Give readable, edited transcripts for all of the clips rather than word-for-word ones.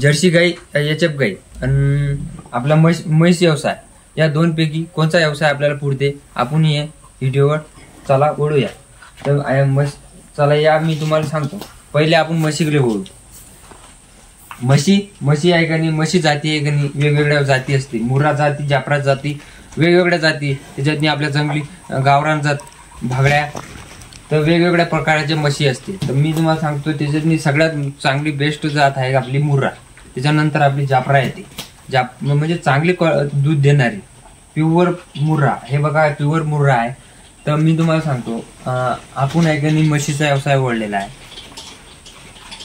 Jersey गाई, HF गाई आणि आपला म्हैस व्यवसाय, या दोनपैकी कोणता व्यवसाय आपल्याला पुरते आपण हे व्हिडिओवर चला ओढूया. तर चला या मी तुम्हाला सांगतो. पहिले आपण म्हशीकडे ओढू. म्हशी आहे का नाही, म्हशी जाती आहे का नाही, वेगवेगळ्या जाती असतील. मुर्रा जाती, जाफरात जाती, वेगवेगळ्या जाती. त्याच्यातनी आपल्या जंगली गावरान जात, भागड्या, तर वेगवेगळ्या प्रकारच्या म्हशी असते. तर मी तुम्हाला सांगतो त्याच्यातनी सगळ्यात चांगली बेस्ट जात आहे आपली मुर्रा. त्याच्यानंतर आपली जाफरा येते. म्हणजे चांगली दूध देणारी प्युअर मुर्रा. हे बघा प्युअर मुर्रा आहे. तर मी तुम्हाला सांगतो आपण आहे का नाही म्हशीचा व्यवसाय ओढलेला आहे.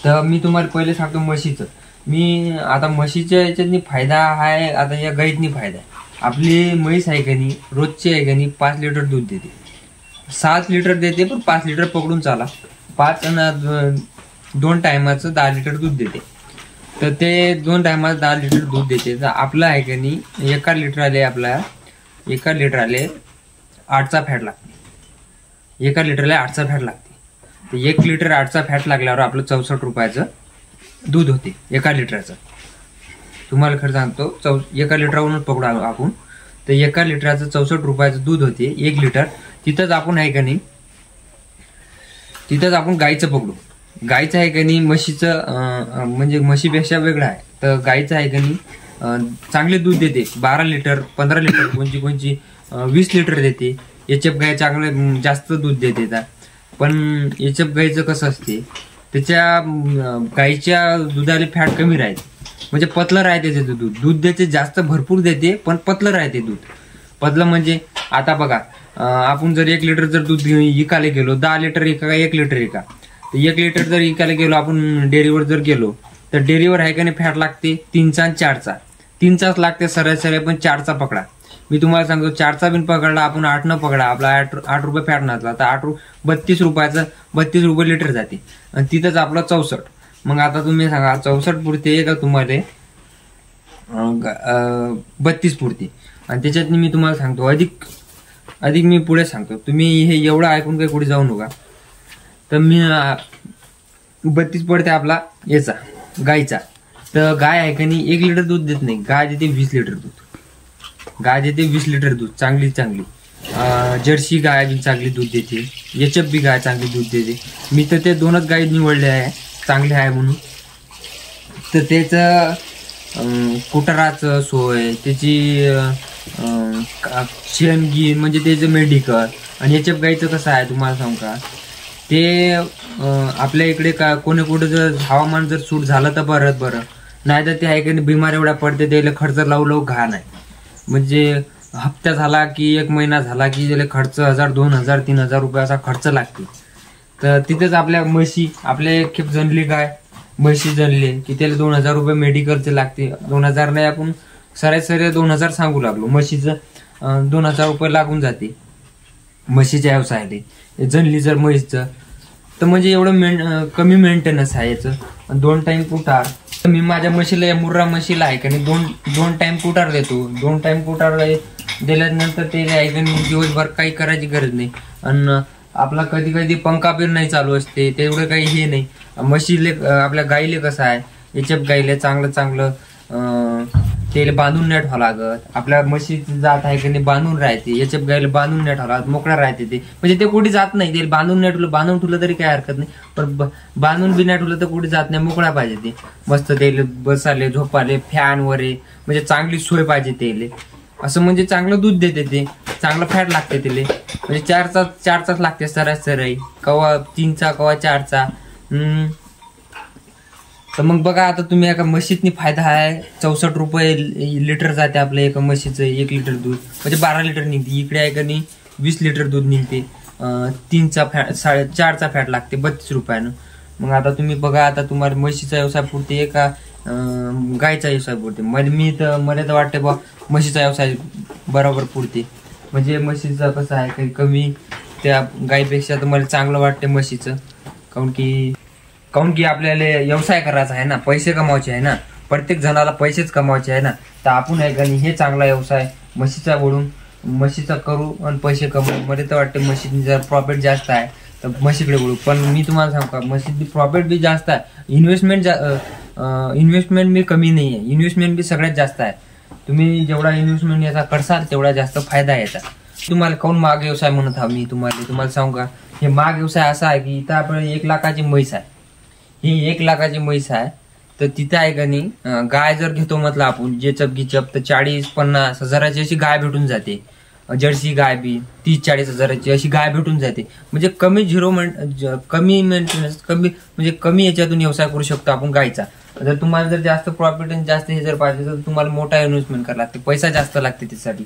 तर मी तुम्हाला पहिले सांगतो म्हशीचं. मी आता म्हशीच्या याच्यातनी फायदा आहे, आता या गाईतनी फायदा आहे. आपली म्हैस आहे का नाही रोजची आहे का नाही 5 लिटर दूध देते. 7 लिटर देते, पण 5 लिटर पकडून चाला. 5 आणि 2 टायमाचं 10 लिटर दूध देते. तर ते 2 टायमाचं 10 लिटर दूध देते. तर आपलं आहे का नाही 1 लिटर आले, आपला 1 लिटर आले 8चा फॅट लागते. 1 लिटरला 8चा फॅट लागते. तर 1 लिटर 8चा फॅट लागल्यावर आपलं 64 रुपयाचं दूध होते 1 लिटरचं. तुम्हाला खरं सांगतो 1 लिटरवरूनच पकडू आपण. तर 1 लिटरचं 64 रुपयाचं दूध होते 1 लिटर. तिथंच आपण आहे का नाही, तिथंच आपण गाईचं पकडू. गाईचं आहे का नाही म्हशीचं म्हणजे म्हशीपेक्षा वेगळं आहे. तर गाईचं आहे का नाही चांगले दूध देते. 12 लिटर 15 लिटर, कोणची 20 लिटर देते. एचएफ गाय चांगलं जास्त दूध देते. पण एचएफ गाईचं कसं असते, त्याच्या गाईच्या दुधाला फॅट कमी राहते, म्हणजे पतलं राहते त्याचं दूध. दूध देते जास्त भरपूर देते, पण पतलं राहते दूध. पतलं म्हणजे आता बघा आपण जर 1 लिटर जर दूध इकायला गेलो, 10 लिटर इका का 1 लिटर इका, तर 1 लिटर जर इकायला गेलो आपण डेअरीवर जर गेलो, तर डेअरीवर आहे का नाही फॅट लागते 3चा आणि 4चा. 3चाच लागते सरासरी, पण 4चा पकडा. मी तुम्हाला सांगतो 4चा बिन पकडला आपण 8 न पकडा, आपला 8 रुपये फॅट नसला तर 32 रुपयाचं 32 रुपये लिटर जाते. आणि तिथंच आपलं 64. मग आता तुम्ही सांगा 64 पुरते का तुम्हाला 32 पुरते. आणि त्याच्यात मी तुम्हाला सांगतो अधिक मी पुढे सांगतो. तुम्ही हे एवढं ऐकून काही पुढे जाऊ नका. तर मी 32 पडते आपला याचा गायचा. तर गाय आहे का नाही 1 लिटर दूध देत नाही, गाय देते 20 लिटर दूध. गाय देते 20 लिटर दूध चांगली. जर्सी गाय बी चांगली दूध देते, एचएफ बी गाय चांगली दूध देते. मी तर ते 2च गाय निवडले आहे चांगले आहे म्हणून. तर त्याचं कुटाराचं सोय, त्याची शेणगी म्हणजे त्याचं मेडिकल. आणि एचएफ गायचं कसं आहे तुम्हाला सांगू का, ते आपल्या इकडे का कोणी कुठं जर हवामान जर सूट झालं तर बरं, नाही तर ते आहे की बिमार एवढा पडते त्याला खर्च लावू घाण आहे. म्हणजे हप्ता झाला की 1 महिना झाला की त्याला खर्च 1000 2000 3000 रुपये असा खर्च लागते. तर तिथेच आपल्या म्हशी, आपल्या एक खेप जनली गाय म्हशी जनले की त्याला 2000 रुपये मेडिकलचे लागते. 2000 नाही, आपण सरासरी 2000 सांगू लागलो. म्हशीचं 2000 रुपये लागून जाते म्हशीच्या व्यवसायाला. जनली जर म्हशीचं तर म्हणजे एवढं कमी मेंटेनन्स आहे याचं. 2 टाइम कुटार. तर मी माझ्या म्हशीला, या मुर्रा म्हशीला आहे का नाही 2 टाइम कुटार देतो. 2 टाइम कुटार दिल्यानंतर ते आहे का नाही दिवसभर काही करायची गरज नाही. आणि आपला कधी पंखा पण नाही चालू असते, तेवढं काही हे नाही. म्हशीले आपल्या गाईले कसं आहे, एचएफ गाईले चांगलं त्याला बांधून नाही ठेवावं लागत. आपल्या म्हशीची जात आहे की नाही बांधून राहते, एचएफ गाईला बांधून नाही ठेवावं लागत, मोकळा राहते ते. म्हणजे ते कुठे जात नाही, ते बांधून नाही ठेवलं, बांधून ठेवलं तरी काही हरकत नाही. पण बांधून बी नाही ठेवलं तर कुठे जात नाही, मोकळा पाहिजे ते. मस्त त्याला बसाले झोपाले फॅन वरे, म्हणजे चांगली सोय पाहिजे त्याला. असं म्हणजे चांगलं दूध देते ते, चांगलं फॅट लागते त्याला. म्हणजे 4चाच लागते सरासरी, कवा 3चा कवा 4चा. तर मग बघा आता तुम्ही एका म्हशीतनी फायदा आहे. 64 रुपये लिटर जाते आपलं एका म्हशीचं 1 लिटर दूध, म्हणजे 12 लिटर निघते. इकडे आहे का नाही 20 लिटर दूध निघते. 3चा फॅट 4.5चा फॅट लागते 32 रुपयानं. मग आता तुम्ही बघा आता तुम्हाला म्हशीचा व्यवसाय पुरते का गायचा व्यवसाय पुरते. मला तर वाटते बा म्हशीचा व्यवसाय बरोबर पुरते. म्हणजे म्हशीचं कसं आहे काही कमी त्या गायपेक्षा तर मला चांगलं वाटते म्हशीचं. काऊन की आपल्याला व्यवसाय करायचा आहे ना, पैसे कमावायचे आहे ना, प्रत्येक जणाला पैसेच कमावायचे आहे ना. तर आपण आहे का नाही हे चांगला व्यवसाय म्हशीचा ओढून म्हशीचा करू आणि पैसे कमवू. मला तर वाटते म्हशीने जर प्रॉफिट जास्त आहे तर म्हशीकडे ओढू. पण मी तुम्हाला सांगू का म्हशीची प्रॉफिट बी जास्त आहे, इन्व्हेस्टमेंट इन्व्हेस्टमेंट बी कमी नाही आहे, इन्व्हेस्टमेंट बी सगळ्यात जास्त आहे. तुम्ही जेवढा इन्व्हेस्टमेंट याचा करसाल तेवढा जास्त फायदा आहे याचा. तुम्हाला काऊन महाग व्यवसाय म्हणत आहो मी तुम्हाला सांगू का, हे महाग व्यवसाय असा आहे की इथं आपण 1 लाखाची म्हैस आहे, ही 1 लाखाची म्हैस आहे. तर तिथं आहे का नाही, गाय जर घेतो म्हटलं आपण जेचप गिचप तर 40-50 हजाराची अशी गाय भेटून जाते. जर्सी गाय बी 30-40 हजाराची अशी गाय भेटून जाते. म्हणजे कमी कमी मेंटेनन्स म्हणजे कमी याच्यातून व्यवसाय करू शकतो आपण गायचा. जर तुम्हाला जर जास्त प्रॉफिट आणि जास्त हे जर पाहिजे तर तुम्हाला मोठा इन्व्हेस्टमेंट करायला लागते, पैसा जास्त लागते त्यासाठी.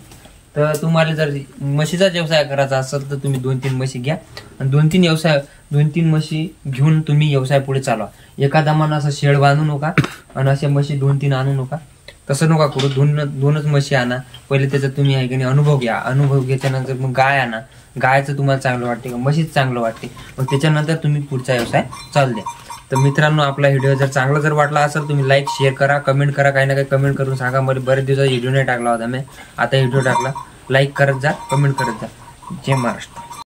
तर तुम्हाला जर म्हशीचा व्यवसाय करायचा असेल तर तुम्ही 2-3 म्हशी घ्या आणि 2-3 म्हशी घेऊन तुम्ही व्यवसाय पुढे चालवा. एखादा मन असं शेड बांधू नका आणि अशा म्हशी 2-3 आणू नका, तसं नका करू. 2च म्हशी आणा. पहिले त्याचा तुम्ही आहे की नाही अनुभव घ्या, अनुभव घेतल्यानंतर मग गाय आणा. गायचं तुम्हाला चांगलं वाटते का म्हशीच चांगलं वाटते, मग त्याच्यानंतर तुम्ही पुढचा व्यवसाय चालू द्या. तर मित्रांनो, आपला व्हिडिओ जर चांगला जर वाटला असेल तुम्ही लाईक शेअर करा, कमेंट करा, काही ना काही कमेंट करून सांगा. मला बरेच दिवसात व्हिडिओ नाही टाकला होता मी, आता व्हिडिओ टाकला. लाईक करत जा, कमेंट करत जा. जय महाराष्ट्र.